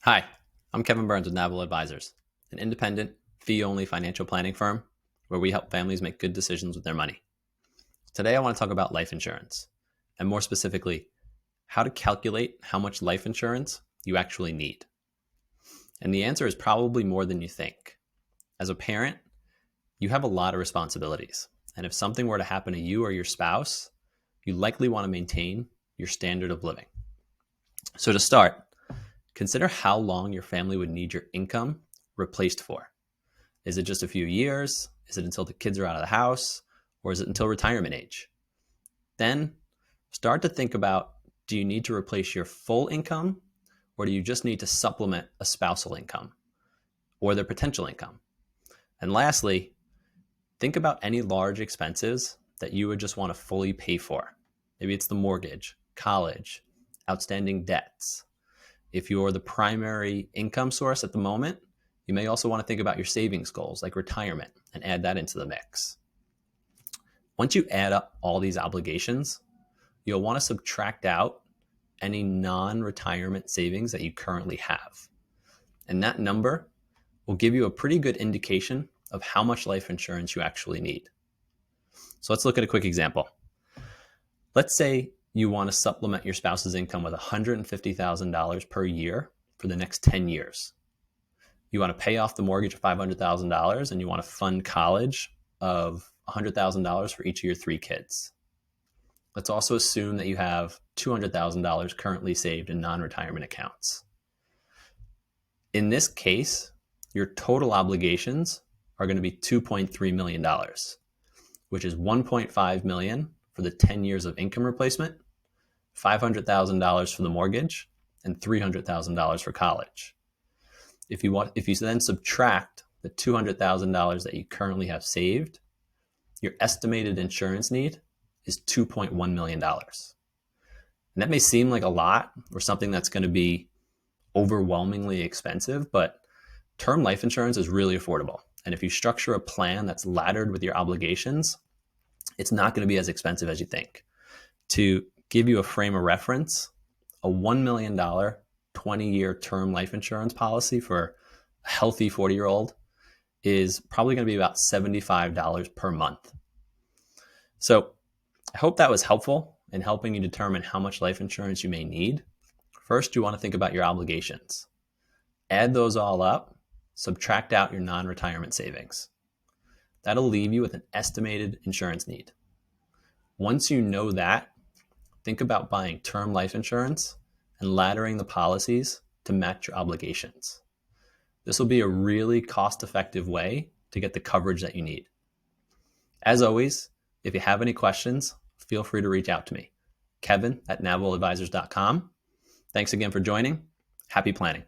Hi, I'm Kevin Burns with Navwell Advisors, an independent, fee-only financial planning firm where we help families make good decisions with their money. Today, I want to talk about life insurance, and more specifically, how to calculate how much life insurance you actually need. And the answer is probably more than you think. As a parent, you have a lot of responsibilities, and if something were to happen to you or your spouse, you likely want to maintain your standard of living. So to start, consider how long your family would need your income replaced for. Is it just a few years? Is it until the kids are out of the house? Or is it until retirement age? Then start to think about, do you need to replace your full income, or do you just need to supplement a spousal income or their potential income? And lastly, think about any large expenses that you would just want to fully pay for. Maybe it's the mortgage, college, outstanding debts. If you're the primary income source at the moment, you may also want to think about your savings goals like retirement and add that into the mix. Once you add up all these obligations, you'll want to subtract out any non-retirement savings that you currently have. And that number will give you a pretty good indication of how much life insurance you actually need. So let's look at a quick example. Let's say you want to supplement your spouse's income with $150,000 per year for the next 10 years. You want to pay off the mortgage of $500,000 and you want to fund college of $100,000 for each of your 3 kids. Let's also assume that you have $200,000 currently saved in non-retirement accounts. In this case, your total obligations are going to be $2.3 million, which is $1.5 million for the 10 years of income replacement, $500,000 for the mortgage, and $300,000 for college. If you then subtract the $200,000 that you currently have saved, your estimated insurance need is $2.1 million. And that may seem like a lot or something that's going to be overwhelmingly expensive, but term life insurance is really affordable. And if you structure a plan that's laddered with your obligations, it's not going to be as expensive as you think. To give you a frame of reference, a $1 million 20-year term life insurance policy for a healthy 40-year-old is probably going to be about $75 per month. So I hope that was helpful in helping you determine how much life insurance you may need. First, you want to think about your obligations. Add those all up, subtract out your non-retirement savings. That'll leave you with an estimated insurance need. Once you know that, think about buying term life insurance and laddering the policies to match your obligations. This will be a really cost-effective way to get the coverage that you need. As always, if you have any questions, feel free to reach out to me, Kevin@navwelladvisors.com. Thanks again for joining. Happy planning.